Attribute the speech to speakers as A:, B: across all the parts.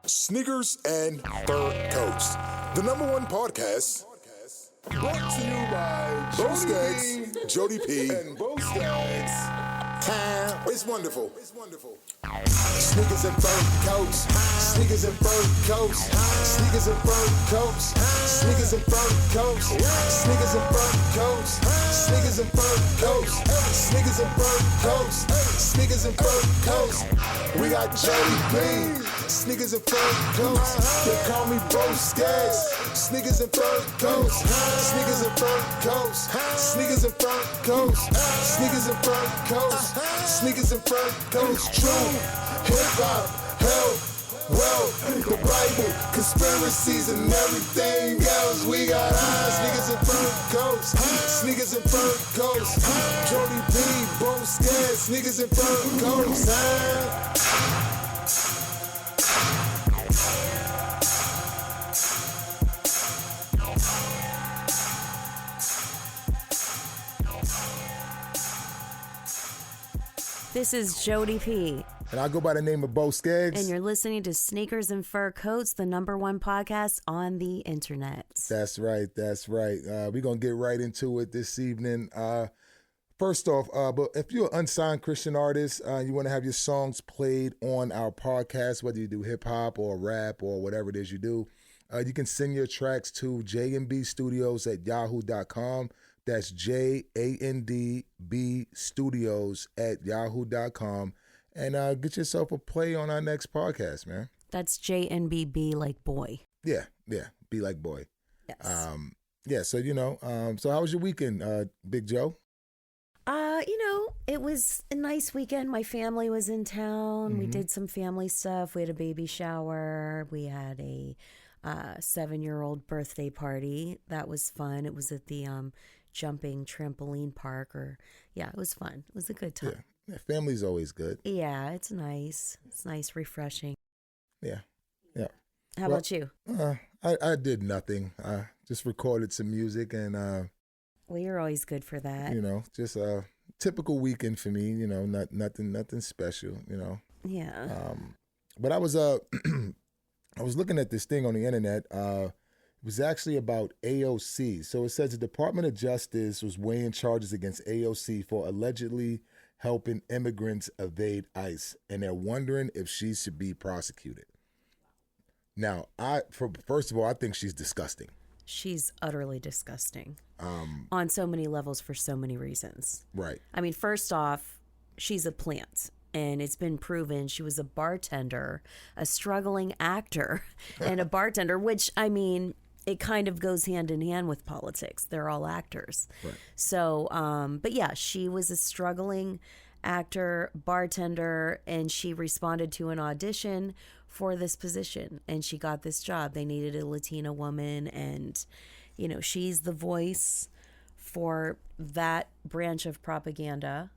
A: Sneakers and Fur Coats, the #1 podcast
B: Brought to you by
A: Bo Skaggs, Jody P,
B: and Bo Skaggs.
A: It's wonderful. Sneakers and fur coats. Sneakers and fur coats. Sneakers and fur coats. Sneakers and fur coats. Sneakers and fur coats. Sneakers and fur coats. Sneakers and fur coats. Sneakers and fur coats. We got Jody P. Sneakers and fur coats. They call me Bo Skaggs. Sneakers and fur coats. Sneakers and fur coats. Sneakers and fur coats. Sneakers and fur coats. Sneakers and fur coats. True hip hop, health, wealth, the Bible, conspiracies and everything else. We got sneakers and fur coats. Sneakers and fur coats. Jody P, Bo Skaggs. Sneakers and fur coats.
C: This is Jody P.
A: And I go by the name of Bo Skaggs.
C: And you're listening to Sneakers and Fur Coats, the #1 podcast on the internet.
A: That's right. We're going to get right into it this evening. First off, but if you're an unsigned Christian artist, you want to have your songs played on our podcast, whether you do hip-hop or rap or whatever it is you do, you can send your tracks to jandbstudios@yahoo.com. That's jandbstudios@yahoo.com. And get yourself a play on our next podcast, man.
C: That's JNBB like boy.
A: Yeah. Be like boy.
C: Yes.
A: So, so how was your weekend, Big Joe?
C: It was a nice weekend. My family was in town.
A: Mm-hmm.
C: We did some family stuff. We had a baby shower. We had a 7-year-old birthday party. That was fun. It was at the jumping trampoline park. It was fun. It was a good time.
A: Yeah, family's always good.
C: Yeah, it's nice. It's nice, refreshing.
A: Yeah.
C: How about you?
A: I did nothing. I just recorded some music and,
C: Well, you're always good for that.
A: just a typical weekend for me, nothing special,
C: Yeah.
A: But I was, I was looking at this thing on the internet. It was actually about AOC. So it says the Department of Justice was weighing charges against AOC for allegedly helping immigrants evade ICE, and they're wondering if she should be prosecuted. Now, first of all, I think she's disgusting.
C: She's utterly disgusting on so many levels for so many reasons.
A: Right.
C: I mean, first off, she's a plant. And it's been proven she was a bartender, a struggling actor, and a bartender, which, I mean, it kind of goes hand in hand with politics. They're all actors.
A: Right.
C: So, but yeah, she was a struggling actor, bartender, and she responded to an audition for this position, and she got this job. They needed a Latina woman, and, she's the voice for that branch of propaganda,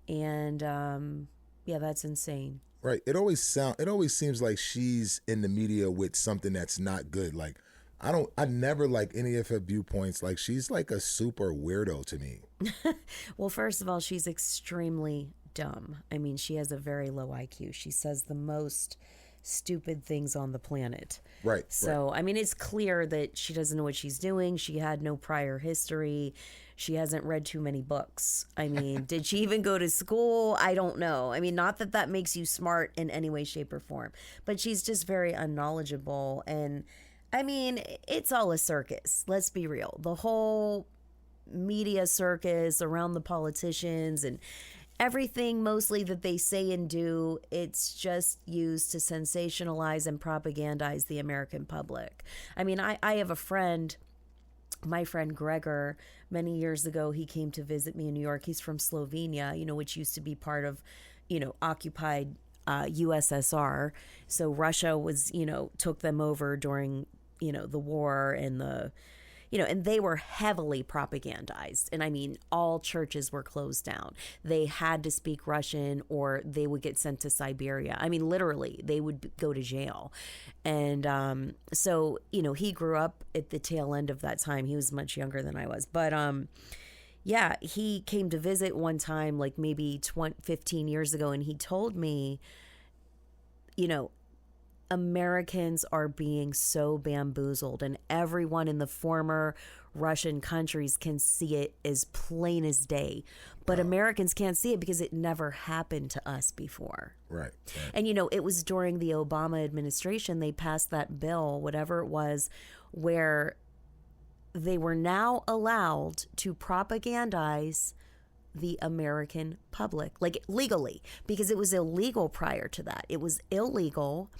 C: and, yeah, that's insane.
A: Right. It always seems like she's in the media with something that's not good. Like, I never like any of her viewpoints. Like, she's like a super weirdo to me.
C: Well, first of all, she's extremely dumb. I mean, she has a very low IQ. She says the most stupid things on the planet.
A: Right.
C: So, I mean, it's clear that she doesn't know what she's doing. She had no prior history. She hasn't read too many books. I mean, did she even go to school? I don't know. I mean, not that that makes you smart in any way, shape, or form, but she's just very unknowledgeable. And I mean, it's all a circus. Let's be real. The whole media circus around the politicians and everything mostly that they say and do, it's just used to sensationalize and propagandize the American public. I mean, I have a friend, my friend Gregor, many years ago, he came to visit me in New York. He's from Slovenia, which used to be part of, occupied USSR. So Russia was, took them over during, the war and and they were heavily propagandized. And I mean, all churches were closed down. They had to speak Russian or they would get sent to Siberia. I mean, literally, they would go to jail. And so, he grew up at the tail end of that time. He was much younger than I was. But yeah, he came to visit one time, like maybe 15 years ago, and he told me, Americans are being so bamboozled, and everyone in the former Russian countries can see it as plain as day. But Americans can't see it because it never happened to us before.
D: Right.
C: And, it was during the Obama administration, they passed that bill, whatever it was, where they were now allowed to propagandize the American public, like legally, because it was illegal prior to that. It was illegal,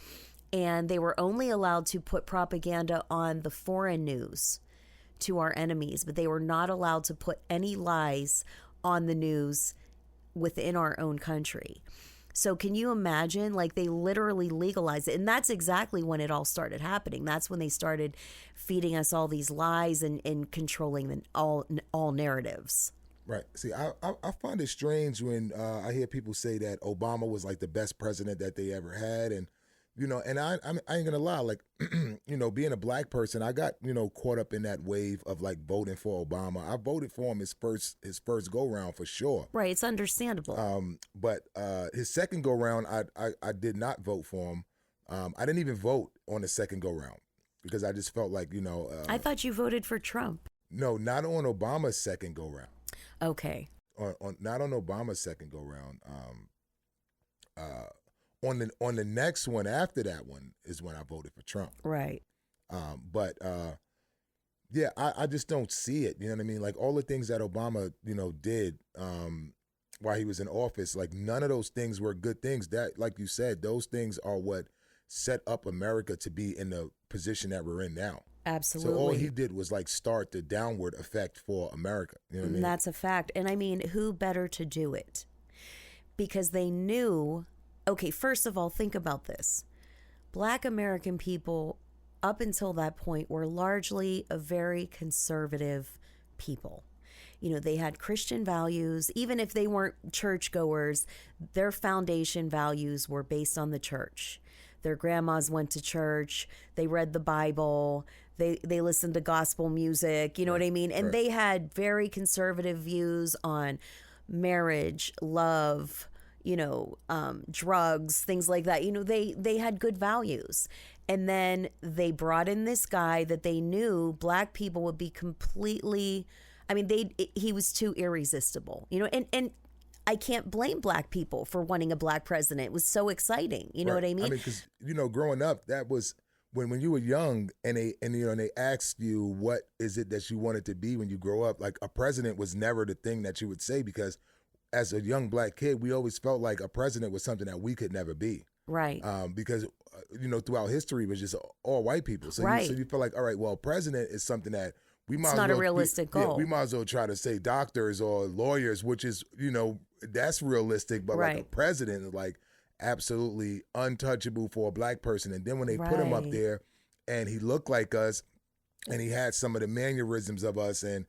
C: and they were only allowed to put propaganda on the foreign news to our enemies, but they were not allowed to put any lies on the news within our own country. So can you imagine, like, they literally legalized it? And that's exactly when it all started happening. That's when they started feeding us all these lies and controlling all narratives.
D: Right. See, I find it strange when I hear people say that Obama was like the best president that they ever had. And, and I ain't gonna lie, like, being a black person, I got, caught up in that wave of like voting for Obama. I voted for him his first go round for sure.
C: Right. It's understandable.
D: But his second go round, I did not vote for him. I didn't even vote on the second go round because I just felt like,
C: I thought you voted for Trump.
D: No, not on Obama's second go round.
C: Okay.
D: Not on Obama's second go round. On the next one after that one is when I voted for Trump.
C: Right.
D: But yeah, I just don't see it. You know what I mean? Like all the things that Obama, did while he was in office, like none of those things were good things. That, like you said, those things are what set up America to be in the position that we're in now.
C: Absolutely.
D: So all he did was like start the downward effect for America. You know what I mean?
C: That's a fact. And I mean, who better to do it? Because they knew, okay, first of all, think about this. Black American people, up until that point, were largely a very conservative people. They had Christian values. Even if they weren't churchgoers, their foundation values were based on the church. Their grandmas went to church. They read the Bible. They listened to gospel music. You know what I mean? And they had very conservative views on marriage, love, drugs, things like that. They had good values. And then they brought in this guy that they knew black people would be completely, he was too irresistible, and I can't blame black people for wanting a black president. It was so exciting. You know what I mean?
D: Because, growing up, that was when you were young and they asked you, what is it that you wanted to be when you grow up? Like a president was never the thing that you would say, because as a young black kid, we always felt like a president was something that we could never be.
C: Right.
D: Because, throughout history, it was just all white people. So, you feel like, all right, well, president is something that we might
C: it's not a realistic goal.
D: Yeah, we might as well try to say doctors or lawyers, which is, that's realistic. But like a president is like absolutely untouchable for a black person. And then when they put him up there and he looked like us and he had some of the mannerisms of us and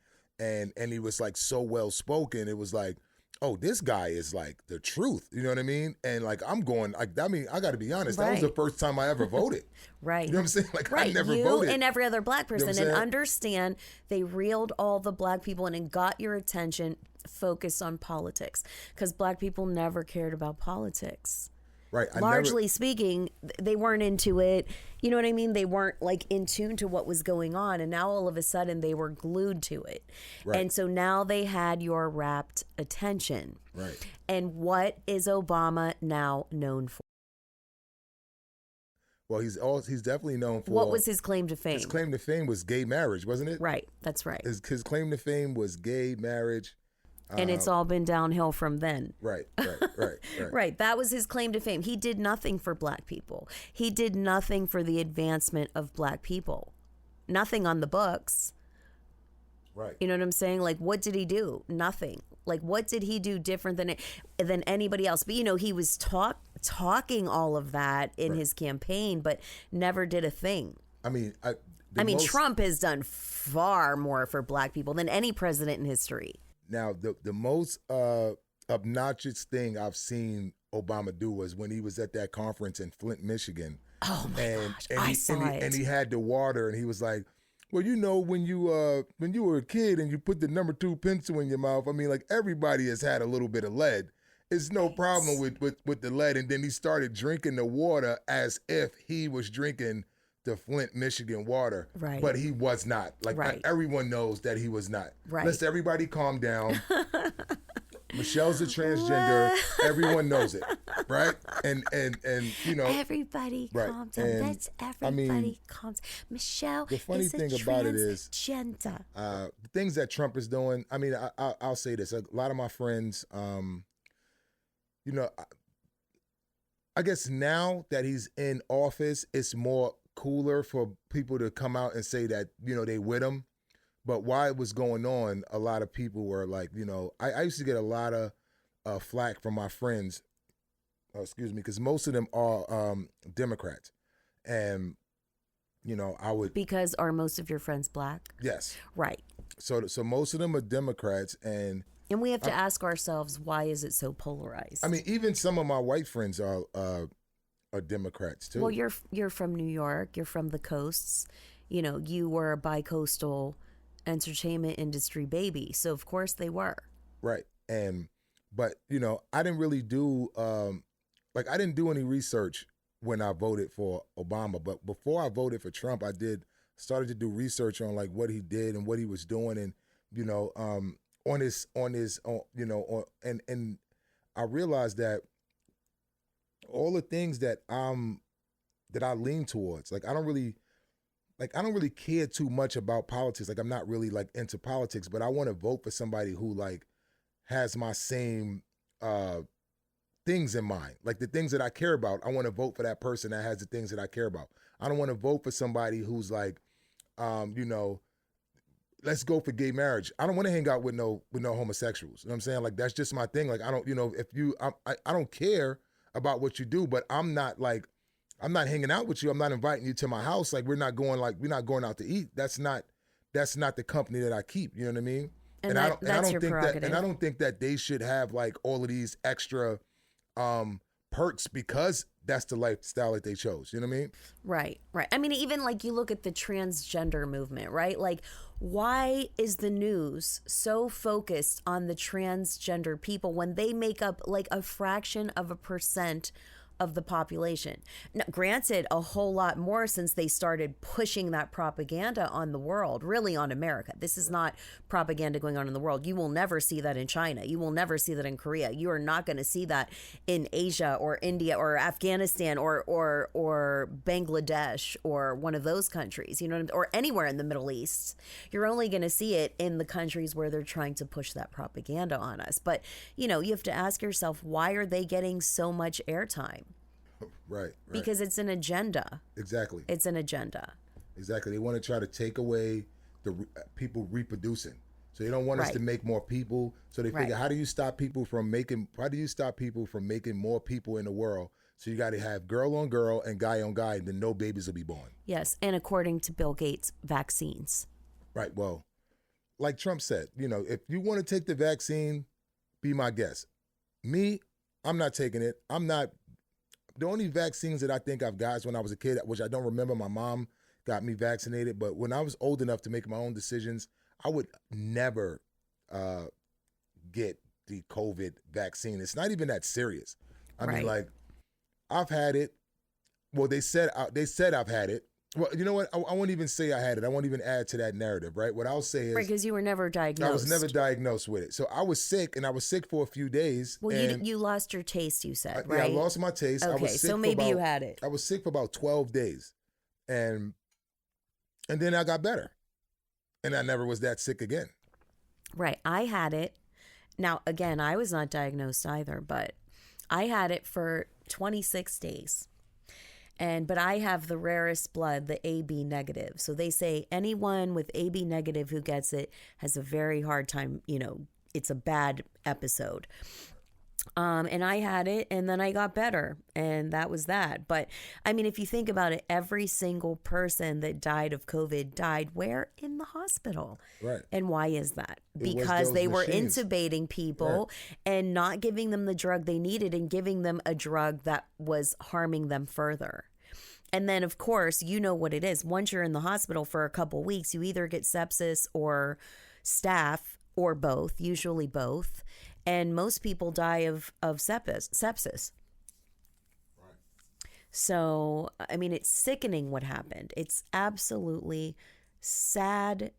D: he was like so well spoken, it was like, oh, this guy is like the truth. You know what I mean? And like, I'm going, like, I got to be honest. That was the first time I ever voted.
C: Right.
D: You know what I'm saying? Like, I never voted.
C: And every other black person. And understand, they reeled all the black people in and got your attention focused on politics, because black people never cared about politics.
D: Right.
C: Largely speaking, they weren't into it. You know what I mean? They weren't like in tune to what was going on. And now all of a sudden they were glued to it. Right. And so now they had your rapt attention.
D: Right.
C: And what is Obama now known for?
D: Well, he's definitely known for...
C: What was his claim to fame?
D: His claim to fame was gay marriage, wasn't it?
C: Right. That's right.
D: His claim to fame was gay marriage.
C: And it's all been downhill from then.
D: Right.
C: Right. That was his claim to fame. He did nothing for black people. He did nothing for the advancement of black people. Nothing on the books.
D: Right.
C: You know what I'm saying? Like, what did he do? Nothing. Like, what did he do different than anybody else? But, he was talking all of that in his campaign, but never did a thing. Trump has done far more for black people than any president in history.
D: Now, the most obnoxious thing I've seen Obama do was when he was at that conference in Flint, Michigan.
C: Oh my gosh, I saw it.
D: And he had the water, and he was like, well, when you were a kid and you put the number 2 pencil in your mouth, like everybody has had a little bit of lead. it's no problem with the lead. And then he started drinking the water as if he was drinking the Flint, Michigan water.
C: Right.
D: But he was not. Like,
C: right.
D: everyone knows that he was not.
C: Right.
D: Let's everybody calm down. Michelle's a transgender. Everyone knows it, right? And you know,
C: everybody
D: right.
C: calm down.
D: And,
C: Let's everybody calm down. Michelle,
D: the funny
C: is
D: thing
C: a
D: about it is
C: transgender.
D: The things that Trump is doing. I mean, I'll say this: a lot of my friends, you know, I guess now that he's in office, it's more cooler for people to come out and say that, you know, they with him. But while it was going on, a lot of people were like, you know, I used to get a lot of flack from my friends, because most of them are Democrats. And, you know, I would...
C: Because are most of your friends black?
D: Yes.
C: Right.
D: So most of them are Democrats, and
C: we have to ask ourselves, why is it so polarized?
D: I mean, even some of my white friends are Democrats, too.
C: Well, you're from New York. You're from the coasts. You know, you were a bi-coastal entertainment industry baby, so of course they were. Right.
D: But you know, I didn't really do I didn't do any research when I voted for Obama, but before I voted for Trump, I started to do research on like what he did and what he was doing, and you know, and I realized that all the things that I lean towards, like I don't really care too much about politics. Like I'm not really like into politics, but I want to vote for somebody who like has my same things in mind. Like the things that I care about, I want to vote for that person that has the things that I care about. I don't want to vote for somebody who's like, you know, let's go for gay marriage. I don't want to hang out with no homosexuals. You know what I'm saying? Like that's just my thing. Like I don't, you know, I don't care about what you do, but I'm not hanging out with you. I'm not inviting you to my house. Like we're not going out to eat. That's not the company that I keep. You know what I mean?
C: And that's your prerogative.
D: And I don't think that they should have like all of these extra perks because that's the lifestyle that they chose. You know what I mean?
C: Right. I mean, even like you look at the transgender movement, right? Like, why is the news so focused on the transgender people when they make up like a fraction of a percent of the population? Now, granted, a whole lot more since they started pushing that propaganda on the world, really on America. This is not propaganda going on in the world. You will never see that in China. You will never see that in Korea. You are not going to see that in Asia or India or Afghanistan or Bangladesh or one of those countries, you know, or anywhere in the Middle East. You're only going to see it in the countries where they're trying to push that propaganda on us. But, you know, you have to ask yourself, why are they getting so much airtime?
D: Right.
C: Because it's an agenda.
D: Exactly.
C: It's an agenda.
D: Exactly. They want to try to take away the people reproducing. So they don't want us to make more people. So they figure, how do you stop people from making more people in the world? So you got to have girl on girl and guy on guy, and then no babies will be born.
C: Yes. And according to Bill Gates, vaccines. Right.
D: Well, like Trump said, you know, if you want to take the vaccine, be my guest. Me, I'm not taking it. The only vaccines that I think I've got is when I was a kid, which I don't remember. My mom got me vaccinated. But when I was old enough to make my own decisions, I would never get the COVID vaccine. It's not even that serious. I mean, like, I've had it. Well, they said I've had it. Well, you know what? I won't even say I had it. I won't even add to that narrative, right? What I'll say is...
C: Right, because you were never diagnosed.
D: I was never diagnosed with it. So I was sick, and I was sick for a few days.
C: Well, you lost your taste, you said, right?
D: Yeah, I lost my taste.
C: Okay,
D: I was sick
C: so maybe you had it.
D: I was sick for about 12 days. And then I got better. And I never was that sick again.
C: Right. I had it. Now, again, I was not diagnosed either, but I had it for 26 days. But I have the rarest blood, the AB negative. So they say anyone with AB negative who gets it has a very hard time, you know, it's a bad episode. And I had it, and then I got better, and that was that. But I mean, if you think about it, every single person that died of COVID died where? In the hospital.
D: Right.
C: And why is that? Because they were intubating people and not giving them the drug they needed and giving them a drug that was harming them further. And then, of course, you know what it is. Once you're in the hospital for a couple weeks, you either get sepsis or staph or both, usually both. and most people die of sepsis. So, I mean, it's sickening what happened. It's absolutely sad,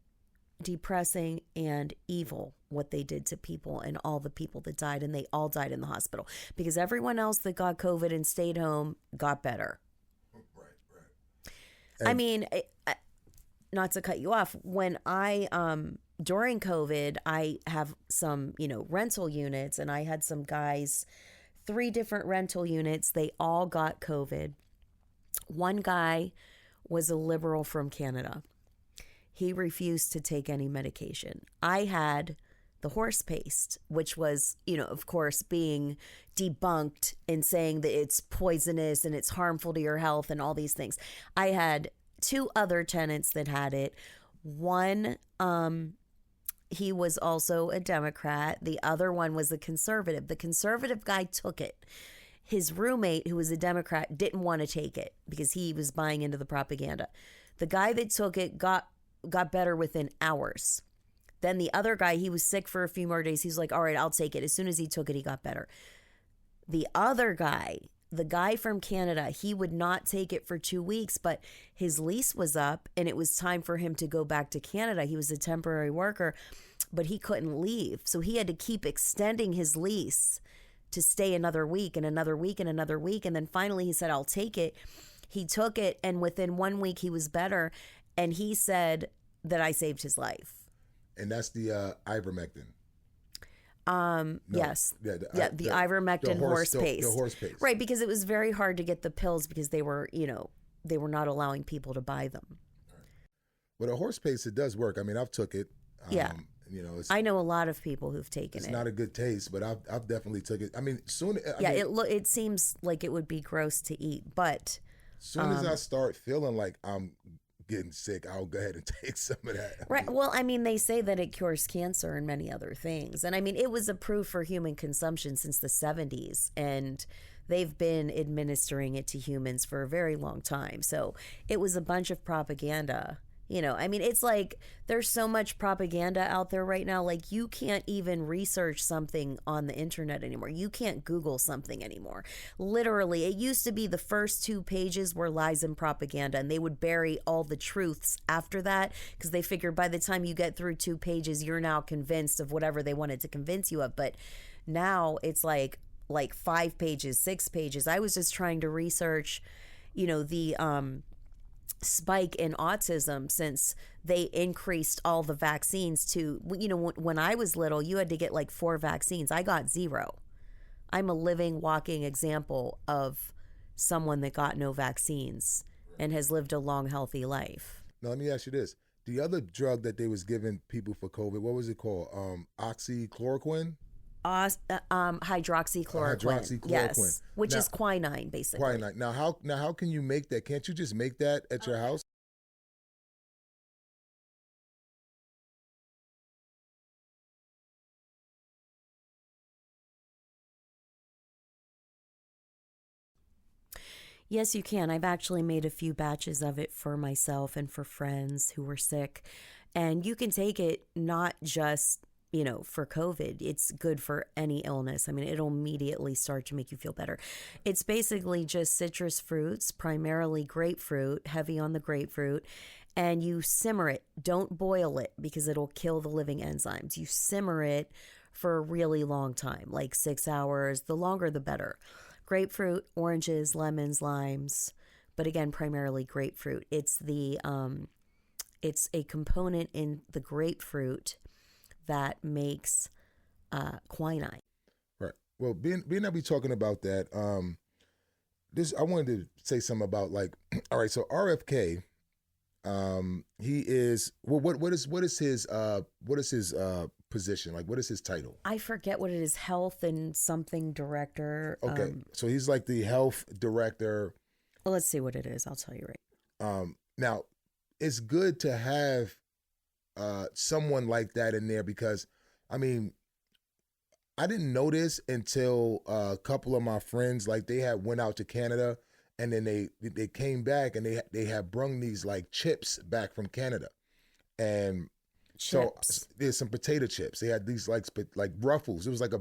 C: depressing, and evil what they did to people and all the people that died. And they all died in the hospital because everyone else that got COVID and stayed home got better.
D: And
C: I mean, not to cut you off, when during COVID, I have some, rental units, and I had some guys, 3 different rental units. They all got COVID. One guy was a liberal from Canada. He refused to take any medication. I had the horse paste, which was, of course, being debunked and saying that it's poisonous and it's harmful to your health and all these things. I had 2 other tenants that had it. One, he was also a Democrat. The other one was a conservative. The conservative guy took it. His roommate, who was a Democrat, didn't want to take it because he was buying into the propaganda. The guy that took it got better within hours. Then the other guy, he was sick for a few more days. He's like, all right, I'll take it. As soon as he took it, he got better. The other guy, the guy from Canada, he would not take it for 2 weeks, but his lease was up and it was time for him to go back to Canada. He was a temporary worker, but he couldn't leave. So he had to keep extending his lease to stay another week and another week and another week. And then finally he said, I'll take it. He took it, and within 1 week he was better. And he said that I saved his life.
D: And that's the ivermectin.
C: No, yes. The ivermectin horse paste.
D: The horse paste.
C: Right, because it was very hard to get the pills because they were not allowing people to buy them.
D: Right. Well, the horse paste, it does work. I mean, I've took it.
C: Yeah. I know a lot of people who've taken it.
D: It's not a good taste, but I've definitely took it. I mean,
C: it seems like it would be gross to eat, but
D: soon as I start feeling like I'm getting sick, I'll go ahead and take some of that.
C: Right. Well, I mean, they say that it cures cancer and many other things. And I mean, it was approved for human consumption since the 70s, and they've been administering it to humans for a very long time. So it was a bunch of propaganda. I mean, it's like there's so much propaganda out there right now. Like, you can't even research something on the internet anymore. You can't Google something anymore. Literally, it used to be the first 2 pages were lies and propaganda, and they would bury all the truths after that because they figured by the time you get through 2 pages, you're now convinced of whatever they wanted to convince you of. But now it's like 5 pages, 6 pages. I was just trying to research, the spike in autism since they increased all the vaccines to, when I was little, you had to get like 4 vaccines. I got 0. I'm a living, walking example of someone that got no vaccines and has lived a long, healthy life.
D: Now, let me ask you this. The other drug that they was giving people for COVID, what was it called? Oxychloroquine?
C: Hydroxychloroquine. Yes, which is quinine, basically.
D: Quinine. Now how can you make that? Can't you just make that at your house?
C: Yes, you can. I've actually made a few batches of it for myself and for friends who were sick. And you can take it not just for COVID. It's good for any illness. I mean, it'll immediately start to make you feel better. It's basically just citrus fruits, primarily grapefruit, heavy on the grapefruit, and you simmer it. Don't boil it because it'll kill the living enzymes. You simmer it for a really long time, like 6 hours. The longer, the better. Grapefruit, oranges, lemons, limes, but again, primarily grapefruit. It's a component in the grapefruit that makes quinine.
D: Right. Well, being that we talking about that, I wanted to say something about all right. So RFK, he is what is his position? Like, what is his title?
C: I forget what it is. Health and something director.
D: Okay, so he's like the health director.
C: Well, let's see what it is. I'll tell you right.
D: Now, it's good to have someone like that in there because, I mean, I didn't know this until a couple of my friends, they had went out to Canada and then they came back and they had brung these chips back from Canada. And
C: chips.
D: So there's some potato chips. They had these like Ruffles. It was like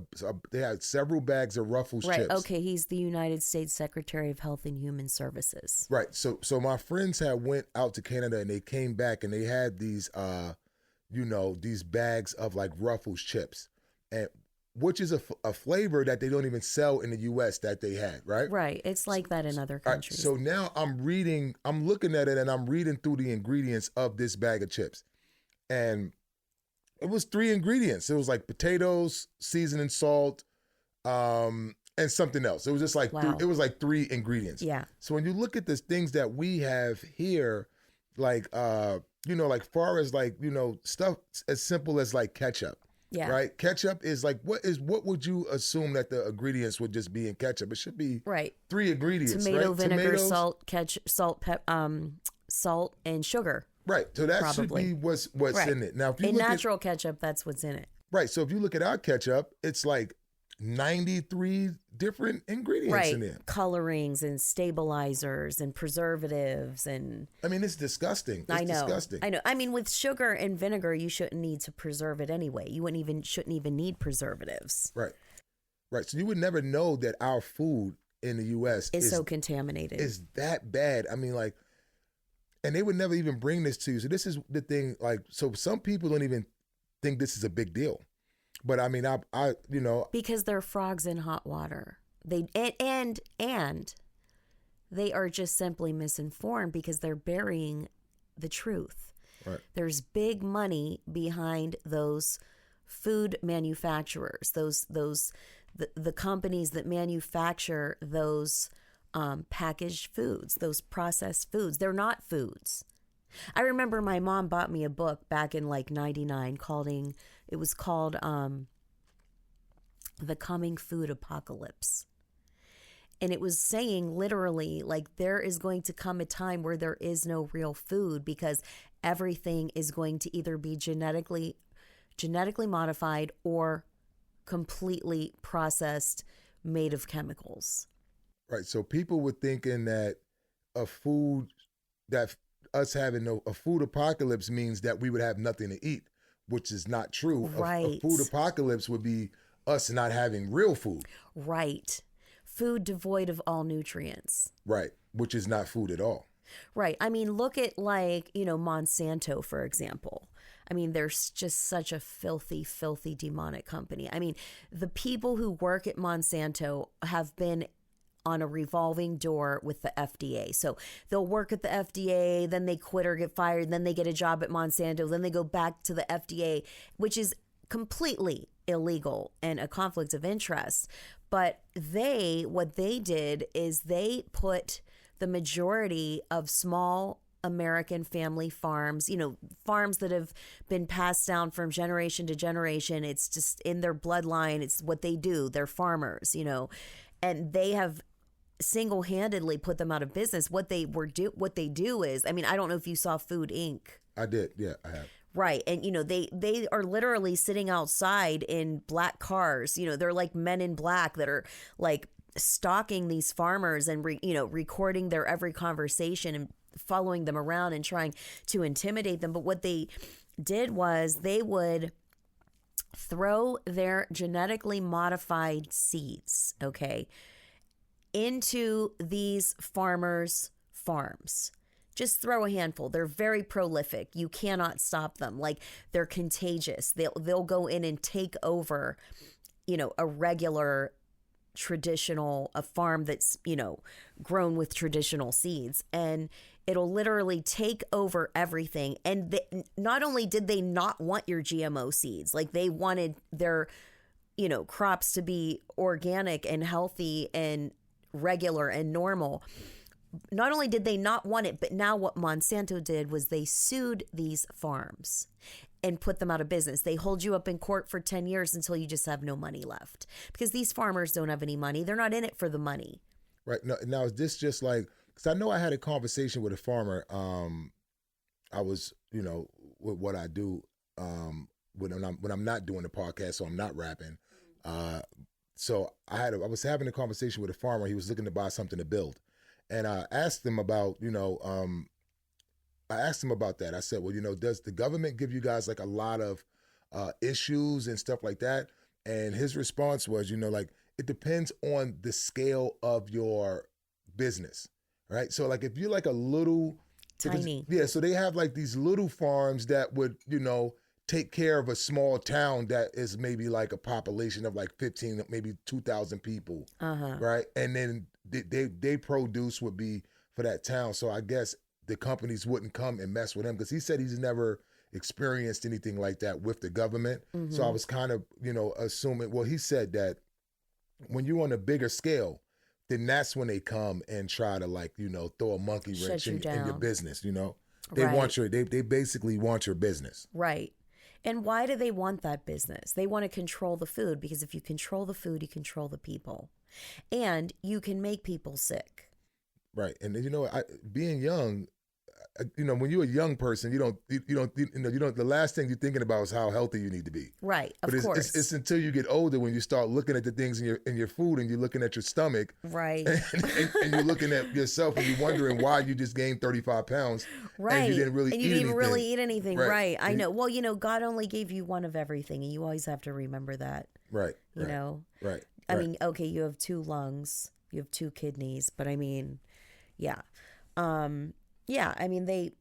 D: they had several bags of Ruffles
C: Right.
D: chips.
C: Okay. He's the United States Secretary of Health and Human Services.
D: Right. So my friends had went out to Canada and they came back and they had these these bags of like Ruffles chips, and which is a flavor that they don't even sell in the U.S. that they had, right?
C: Right. It's like that in other countries.
D: So now I'm looking at it and I'm reading through the ingredients of this bag of chips. And it was 3 ingredients. It was like potatoes, seasoning, salt, and something else. It was just like
C: Wow.
D: it was like 3 ingredients.
C: Yeah.
D: So when you look at the things that we have here, like like far as like, stuff as simple as like ketchup.
C: Yeah.
D: Right? Ketchup is like what would you assume that the ingredients would just be in ketchup? It should be
C: Right.
D: 3 ingredients,
C: Tomato,
D: right?
C: vinegar,
D: Tomatoes,
C: salt, and sugar.
D: right. So that
C: Probably.
D: should be what's
C: Right.
D: in it. Now if you
C: In
D: look
C: natural ketchup, that's what's in it.
D: right, so if you look at our ketchup, it's like 93 different ingredients
C: Right.
D: in there.
C: Colorings and stabilizers and preservatives and
D: I mean, it's disgusting. It's
C: I know.
D: disgusting.
C: I know. I mean, with sugar and vinegar, you shouldn't need to preserve it anyway. You shouldn't even need preservatives.
D: Right. Right. So you would never know that our food in the US
C: It's so contaminated.
D: is that bad. I mean, like, and they would never even bring this to you. So this is the thing, like, so some people don't even think this is a big deal. But I mean, I
C: because they're frogs in hot water. They and they are just simply misinformed because they're burying the truth.
D: right.
C: There's big money behind those food manufacturers, the companies that manufacture those packaged foods, those processed foods. They're not foods. I remember my mom bought me a book back in like 99 called The Coming Food Apocalypse. And it was saying literally like there is going to come a time where there is no real food because everything is going to either be genetically modified or completely processed, made of chemicals.
D: Right. So people were thinking that a food that us having a food apocalypse means that we would have nothing to eat, which is not true.
C: Right.
D: A food apocalypse would be us not having real food.
C: Right. Food devoid of all nutrients.
D: Right. Which is not food at all.
C: Right. I mean, look at like, Monsanto, for example. I mean, there's just such a filthy, filthy, demonic company. I mean, the people who work at Monsanto have been on a revolving door with the FDA. So they'll work at the FDA, then they quit or get fired, then they get a job at Monsanto, then they go back to the FDA, which is completely illegal and a conflict of interest. But what they did is they put the majority of small American family farms, farms that have been passed down from generation to generation. It's just in their bloodline. It's what they do. They're farmers, and they have single-handedly put them out of business. What they do is, I mean, I don't know if you saw Food Inc.
D: I did. Yeah, I have.
C: Right. And, they are literally sitting outside in black cars. They're like men in black that are like stalking these farmers and, recording their every conversation and following them around and trying to intimidate them. But what they did was they would throw their genetically modified seeds, okay, into these farmers' farms. Just throw a handful. They're very prolific. You cannot stop them. Like, they're contagious. They'll go in and take over, a regular a farm that's, grown with traditional seeds. And it'll literally take over everything. And not only did they not want your GMO seeds, like they wanted their, crops to be organic and healthy and regular and normal. Not only did they not want it, but now what Monsanto did was they sued these farms and put them out of business. They hold you up in court for 10 years until you just have no money left because these farmers don't have any money. They're not in it for the money.
D: Right. Now, is this just like, because I know I had a conversation with a farmer. I was, with what I do when I'm not doing the podcast, so I'm not rapping. So I was having a conversation with a farmer. He was looking to buy something to build. And I asked him about, I asked him about that. I said, well, does the government give you guys like a lot of issues and stuff like that? And his response was, like it depends on the scale of your business, right? So like if you're like a little
C: Tiny.
D: yeah, so they have like these little farms that would, take care of a small town that is maybe like a population of like 15, maybe 2,000 people, right? And then they produce would be for that town. So I guess the companies wouldn't come and mess with him because he said he's never experienced anything like that with the government. So I was kind of, assuming, well, he said that when you're on a bigger scale, then that's when they come and try to like, throw a monkey wrench in your business, They want they basically want your business.
C: Right. And why do they want that business? They want to control the food because if you control the food, you control the people. And you can make people sick.
D: Right. And being young, when you're a young person, the last thing you're thinking about is how healthy you need to be.
C: Right, of
D: but
C: course.
D: It's until you get older when you start looking at the things in your food and you're looking at your stomach.
C: Right.
D: And you're looking at yourself and you're wondering why you just gained 35 pounds.
C: Right.
D: And you didn't really
C: eat anything. Right. I know. Well, God only gave you one of everything and you always have to remember that.
D: Right.
C: You know?
D: Right.
C: I mean, okay, you have 2 lungs, you have 2 kidneys, but I mean, yeah. Yeah, I mean, they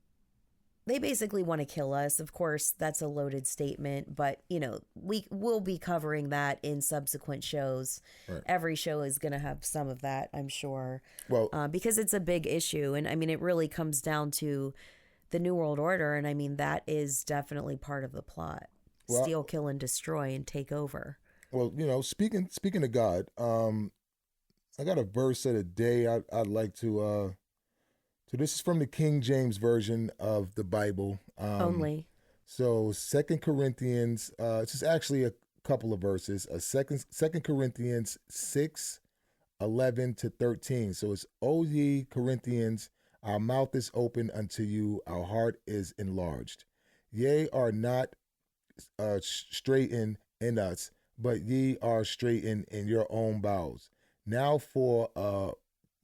C: basically want to kill us. Of course, that's a loaded statement, but, we will be covering that in subsequent shows. Right. Every show is going to have some of that, I'm sure. Well, because it's a big issue. And I mean, it really comes down to the New World Order. And I mean, that is definitely part of the plot. Well, steal, kill, and destroy and take over.
D: Well, speaking of God, I got a verse of the day I'd like to... So this is from the King James Version of the Bible.
C: Only.
D: So 2 Corinthians, it's just actually a couple of verses. Second Corinthians 6:11-13. So it's, O ye Corinthians, our mouth is open unto you, our heart is enlarged. Ye are not straitened in us, but ye are straitened in your own bowels. Now for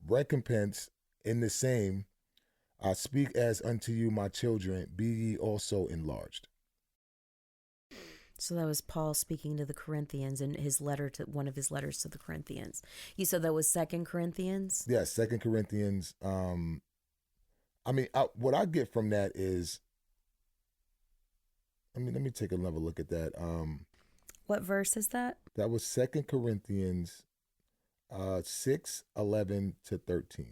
D: recompense in the same, I speak as unto you, my children, be ye also enlarged.
C: So that was Paul speaking to the Corinthians in his letter to one of his letters to the Corinthians. You said that was 2 Corinthians?
D: Yes, 2 Corinthians. I mean, what I get from that is, let me take another look at that.
C: What verse is that?
D: That was 2 Corinthians 6:11-13.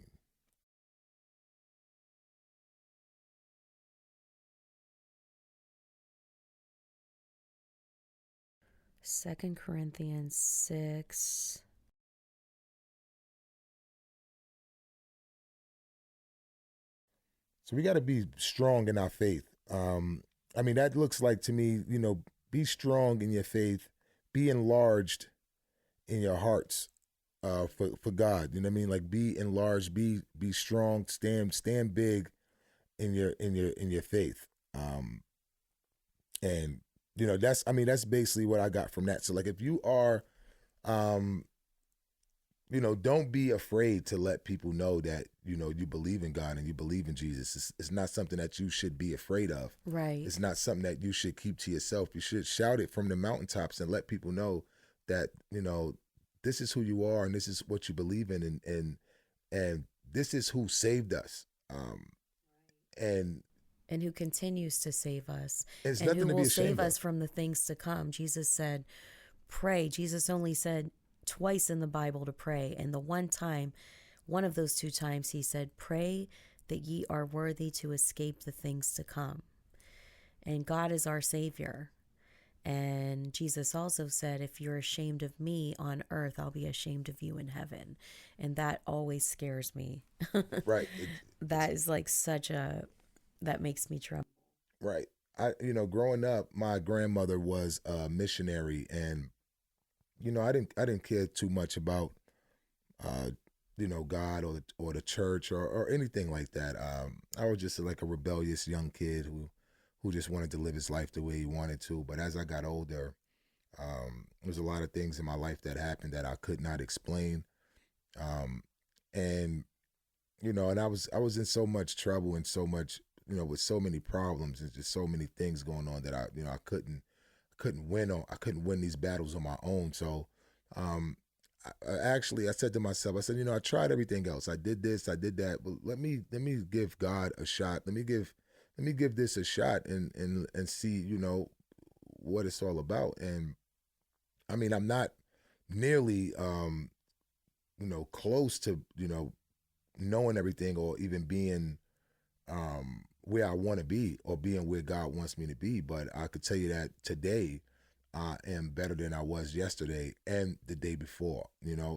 C: 2 Corinthians 6.
D: So we got to be strong in our faith. I mean, that looks like to me, be strong in your faith, be enlarged in your hearts for God. You know what I mean? Like be enlarged, be strong, stand big in your faith. And that's basically what I got from that. So like if you are, don't be afraid to let people know that, you believe in God and you believe in Jesus. It's not something that you should be afraid of.
C: Right.
D: It's not something that you should keep to yourself. You should shout it from the mountaintops and let people know that, this is who you are and this is what you believe in and this is who saved us. And
C: who continues to save us.
D: And
C: who will save us from the things to come. Jesus said, pray. Jesus only said twice in the Bible to pray. And the one of those 2 times he said, pray that ye are worthy to escape the things to come. And God is our Savior. And Jesus also said, if you're ashamed of me on earth, I'll be ashamed of you in heaven. And that always scares me.
D: Right.
C: That is like that makes me tremble.
D: Right. Growing up, my grandmother was a missionary and, I didn't care too much about, God or the church or anything like that. I was just like a rebellious young kid who just wanted to live his life the way he wanted to. But as I got older, there's a lot of things in my life that happened that I could not explain. And I was in so much trouble and so much with so many problems and just so many things going on that I couldn't win on. I couldn't win these battles on my own. So, I said to myself, I said, I tried everything else. I did this, I did that, but let me give God a shot. Let me give this a shot and see, what it's all about. And I mean, I'm not nearly, close to, knowing everything or even being where I want to be or being where God wants me to be. But I could tell you that today I am better than I was yesterday and the day before,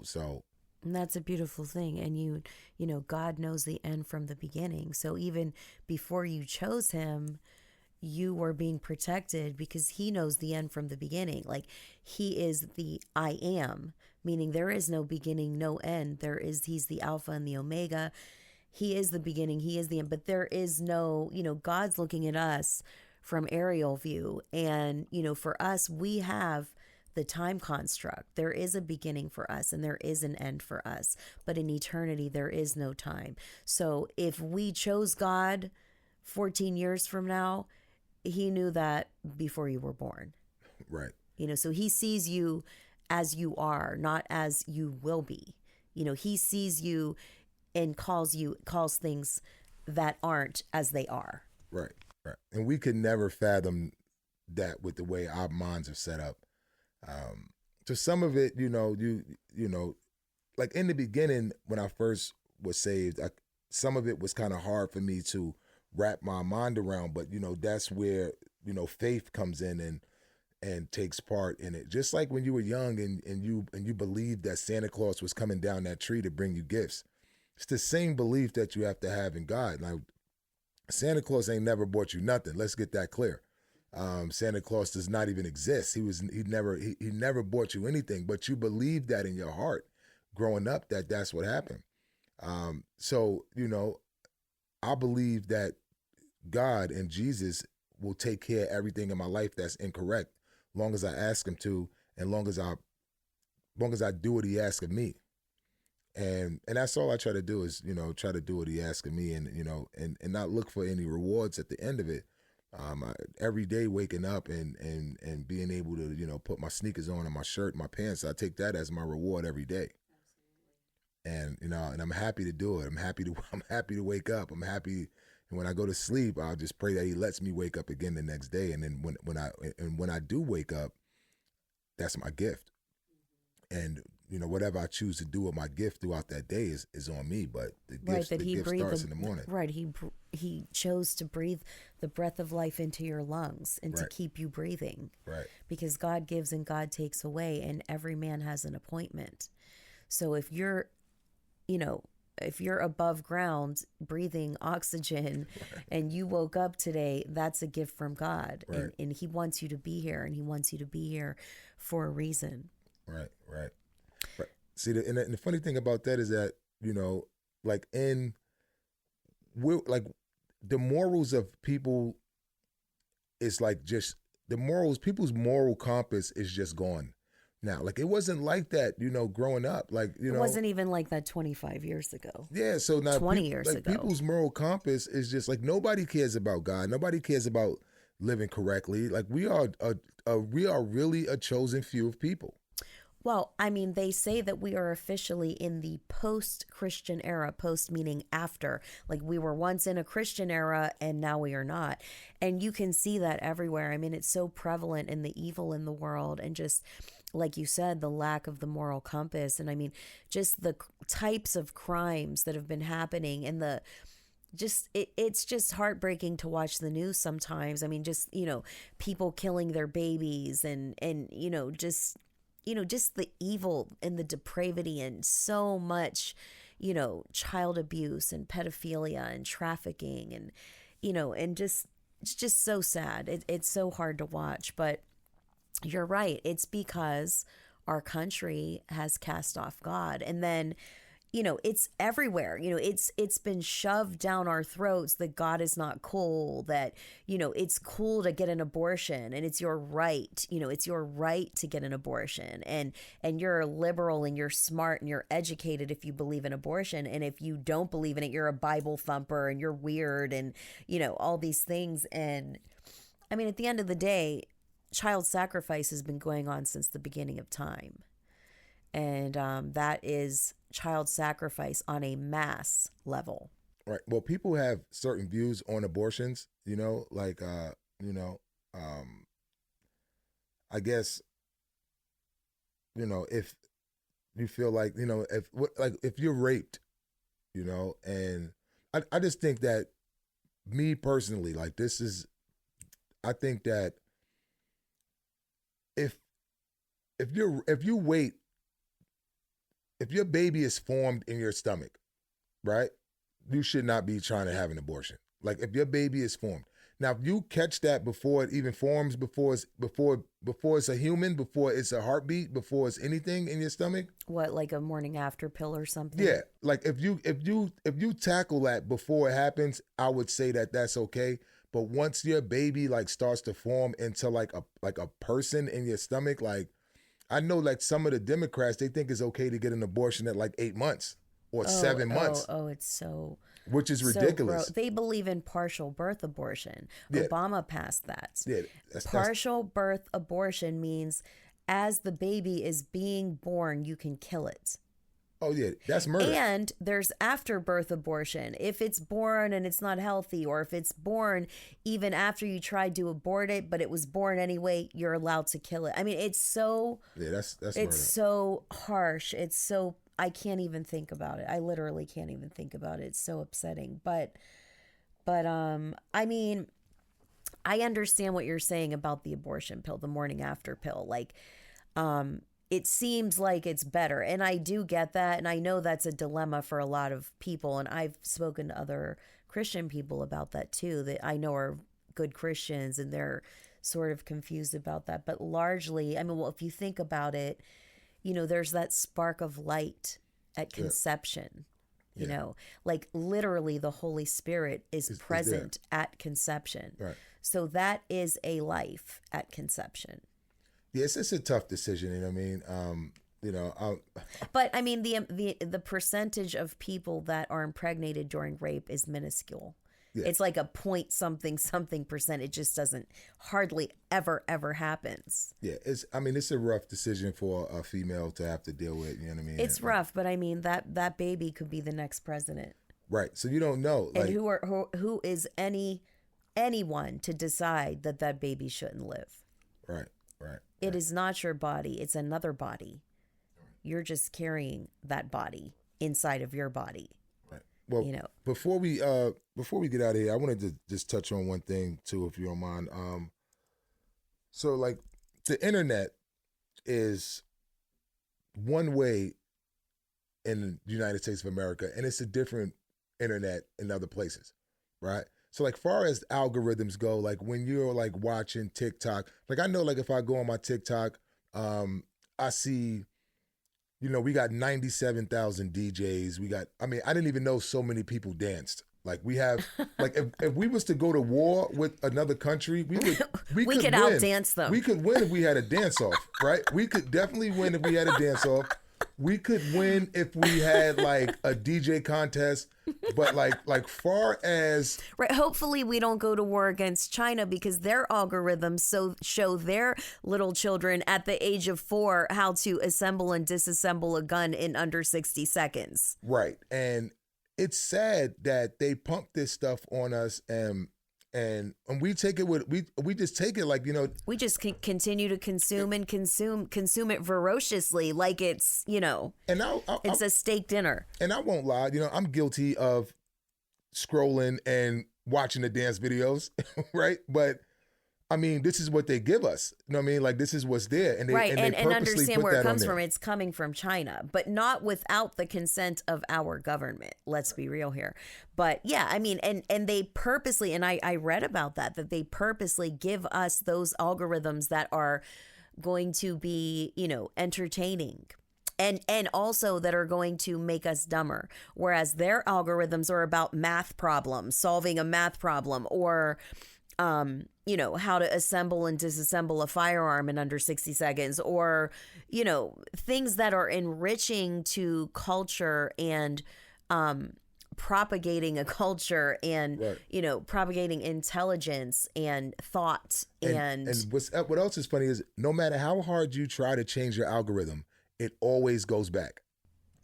D: so.
C: And that's a beautiful thing. And God knows the end from the beginning. So even before you chose him, you were being protected because he knows the end from the beginning. Like he is the I am, meaning there is no beginning, no end. He's the Alpha and the Omega. He is the beginning, he is the end, but there is no, God's looking at us from aerial view. And, for us, we have the time construct. There is a beginning for us and there is an end for us, but in eternity, there is no time. So if we chose God 14 years from now, he knew that before you were born.
D: Right.
C: So he sees you as you are, not as you will be. He sees you and calls things that aren't as they are.
D: Right. Right. And we could never fathom that with the way our minds are set up. So some of it, like in the beginning when I first was saved, some of it was kind of hard for me to wrap my mind around, but that's where faith comes in and takes part in it. Just like when you were young and you believed that Santa Claus was coming down that tree to bring you gifts. It's the same belief that you have to have in God. Now, Santa Claus ain't never bought you nothing. Let's get that clear. Santa Claus does not even exist. He never bought you anything, but you believe that in your heart growing up that's what happened. So I believe that God and Jesus will take care of everything in my life that's incorrect, long as I ask him to, and long as I do what he asks of me. And that's all I try to do is, try to do what he asks of me and not look for any rewards at the end of it. Every day waking up and being able to, put my sneakers on and my shirt, and my pants, I take that as my reward every day. And, and I'm happy to do it. I'm happy to wake up. I'm happy. And when I go to sleep, I'll just pray that he lets me wake up again the next day. And then when I do wake up, that's my gift. And, whatever I choose to do with my gift throughout that day is on me. But the gift starts in the morning.
C: Right. He chose to breathe the breath of life into your lungs and to keep you breathing.
D: Right.
C: Because God gives and God takes away, and every man has an appointment. So if you're above ground breathing oxygen and you woke up today, that's a gift from God.
D: Right.
C: And he wants you to be here, and he wants you to be here for a reason.
D: Right. See, and the funny thing about that is that, the morals of people is like just people's moral compass is just gone now. Like it wasn't like that, growing up. Like,
C: it wasn't even like that 25 years ago.
D: Yeah, so now
C: 20 years ago.
D: People's moral compass is just like nobody cares about God. Nobody cares about living correctly. Like we are really a chosen few of people.
C: Well, I mean, they say that we are officially in the post-Christian era, post meaning after. Like we were once in a Christian era and now we are not. And you can see that everywhere. I mean, it's so prevalent in the evil in the world and just, like you said, the lack of the moral compass. And I mean, just the types of crimes that have been happening and it's just heartbreaking to watch the news sometimes. I mean, just, people killing their babies and just the evil and the depravity and so much, child abuse and pedophilia and trafficking and, and just, it's just so sad. It's so hard to watch, but you're right. It's because our country has cast off God. And then, it's everywhere. It's been shoved down our throats that God is not cool, that, it's cool to get an abortion and it's your right. It's your right to get an abortion, and you're liberal and you're smart and you're educated if you believe in abortion. And if you don't believe in it, you're a Bible thumper and you're weird and, all these things. And I mean, at the end of the day, child sacrifice has been going on since the beginning of time. And that is child sacrifice on a mass level.
D: Right. Well, people have certain views on abortions, I guess, if you feel like, if you're raped, and I just think that, me personally, I think that if your baby is formed in your stomach, right, you should not be trying to have an abortion. Like, if your baby is formed. Now, if you catch that before it even forms, before it's a human, before it's a heartbeat, before it's anything in your stomach.
C: What, like a morning after pill or something?
D: Yeah. Like, if you tackle that before it happens, I would say that that's okay. But once your baby starts to form into like a person in your stomach, I know some of the Democrats, they think it's okay to get an abortion at 8 months or 7 months.
C: It's so...
D: Which is ridiculous.
C: They believe in partial birth abortion.
D: Yeah.
C: Obama passed that.
D: Yeah,
C: partial birth abortion means as the baby is being born, you can kill it.
D: Oh, yeah, that's murder.
C: And there's after-birth abortion. If it's born and it's not healthy, or if it's born even after you tried to abort it, but it was born anyway, you're allowed to kill it. I mean, it's so...
D: Yeah, that's
C: it's
D: murder.
C: so harsh. It's so... I can't even think about it. I literally can't even think about it. It's so upsetting. But I mean, I understand what you're saying about the abortion pill, the morning after pill. It seems like it's better. And I do get that. And I know that's a dilemma for a lot of people. And I've spoken to other Christian people about that too, that I know are good Christians, and they're sort of confused about that. But largely, I mean, well, if you think about it, there's that spark of light at conception, literally the Holy Spirit is present at conception.
D: Right.
C: So that is a life at conception.
D: Yes, it's a tough decision. You know what I mean?
C: But I mean, the percentage of people that are impregnated during rape is minuscule. Yeah. It's like a point something percent. It just doesn't hardly ever happens.
D: Yeah, it's a rough decision for a female to have to deal with. You know what I mean?
C: It's rough, but I mean that baby could be the next president.
D: Right. So you don't know.
C: And who is anyone to decide that baby shouldn't live?
D: Right.
C: It is not your body. It's another body. You're just carrying that body inside of your body.
D: Well, before we get out of here, I wanted to just touch on one thing too, if you don't mind. So the internet is one way in the United States of America, and it's a different internet in other places, right? So far as algorithms go, when you're watching TikTok, I know if I go on my TikTok, I see. We got 97,000 DJs. I didn't even know so many people danced. We have, if we was to go to war with another country, we could win.
C: Outdance them.
D: We could win if we had a dance off, right? We could definitely win if we had a dance off. We could win if we had a DJ contest, but far as
C: right. Hopefully, we don't go to war against China, because their algorithms show their little children at the age of 4 how to assemble and disassemble a gun in under 60 seconds.
D: Right, and it's sad that they pump this stuff on us, and we take it with we just take it
C: we just continue to consume it ferociously, like it's and it's a steak dinner.
D: And I won't lie, I'm guilty of scrolling and watching the dance videos, right? But this is what they give us. You know what I mean? This is what's there. And they,
C: right.
D: and
C: understand where it comes
D: from.
C: It's coming from China, but not without the consent of our government. Let's be real here. But yeah, and they purposely, and I read about that they purposely give us those algorithms that are going to be, entertaining and also that are going to make us dumber, whereas their algorithms are about math problems, solving a math problem, or you know, how to assemble and disassemble a firearm in under 60 seconds, or, you know, things that are enriching to culture and propagating a culture and,
D: Right.
C: you know, propagating intelligence and thought. And
D: what else is funny is no matter how hard you try to change your algorithm, it always goes back.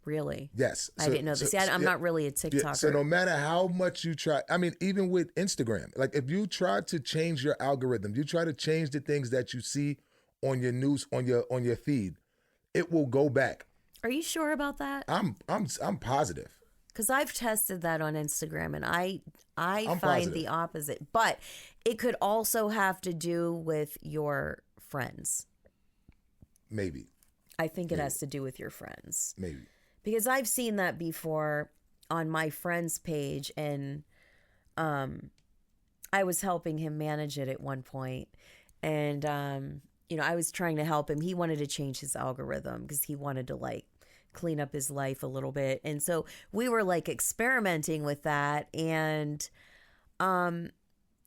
C: really,
D: Yes.
C: I didn't know this. See, I'm not really a TikToker.
D: Yeah, so no matter how much you try, I mean, even with Instagram, like if you try to change your algorithm, you try to change the things that you see on your news, on your feed, it will go back.
C: Are you sure about that?
D: I'm positive.
C: Because I've tested that on Instagram, and I
D: I'm
C: find
D: positive.
C: the opposite. But it could also have to do with your friends.
D: Maybe.
C: I think it has to do with your friends.
D: Maybe.
C: Because I've seen that before on my friend's page, and I was helping him manage it at one point. And, you know, I was trying to help him. He wanted to change his algorithm because he wanted to, like, clean up his life a little bit. And so we were, like, experimenting with that. And,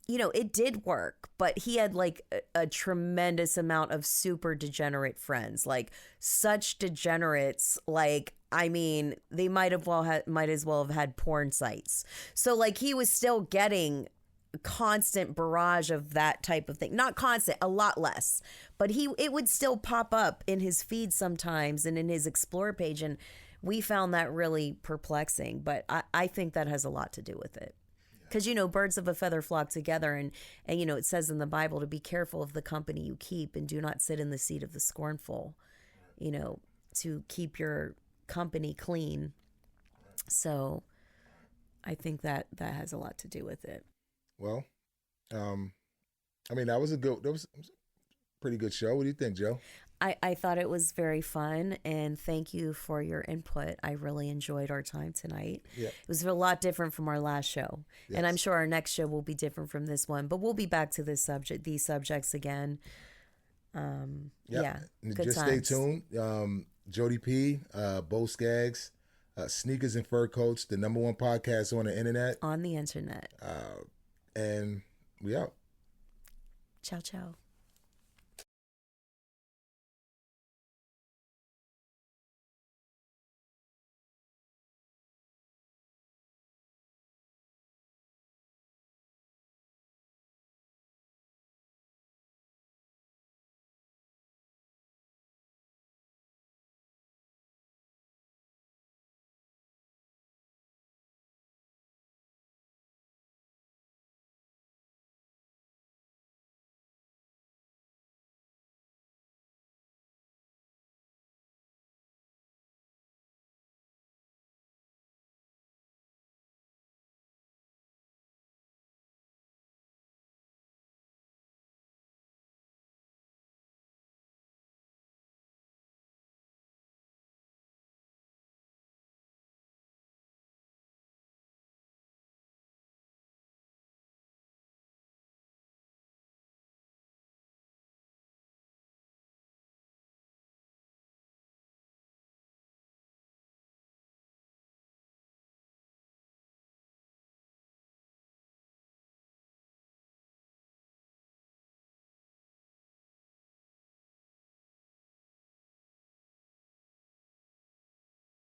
C: you know, it did work, but he had like a tremendous amount of super degenerate friends, like such degenerates, like, I mean, they might as well have had porn sites. So like he was still getting a constant barrage of that type of thing. Not constant, a lot less, but it would still pop up in his feed sometimes and in his explore page. And we found that really perplexing, but I think that has a lot to do with it. Because, you know, birds of a feather flock together. And, you know, it says in the Bible to be careful of the company you keep and do not sit in the seat of the scornful, you know, to keep your company clean. So I think that has a lot to do with it.
D: Well, I mean, that was a pretty good show. What do you think, Joe?
C: I thought it was very fun, and thank you for your input. I really enjoyed our time tonight.
D: Yeah.
C: It was a lot different from our last show,
D: Yes.
C: and I'm sure our next show will be different from this one, but we'll be back to these subjects again.
D: Yep.
C: Yeah,
D: And
C: good
D: just
C: times.
D: stay tuned. Jody P, Bo Skaggs, Sneakers and Fur Coats, the #1 podcast on the internet.
C: On the internet.
D: And we out.
C: Ciao, ciao.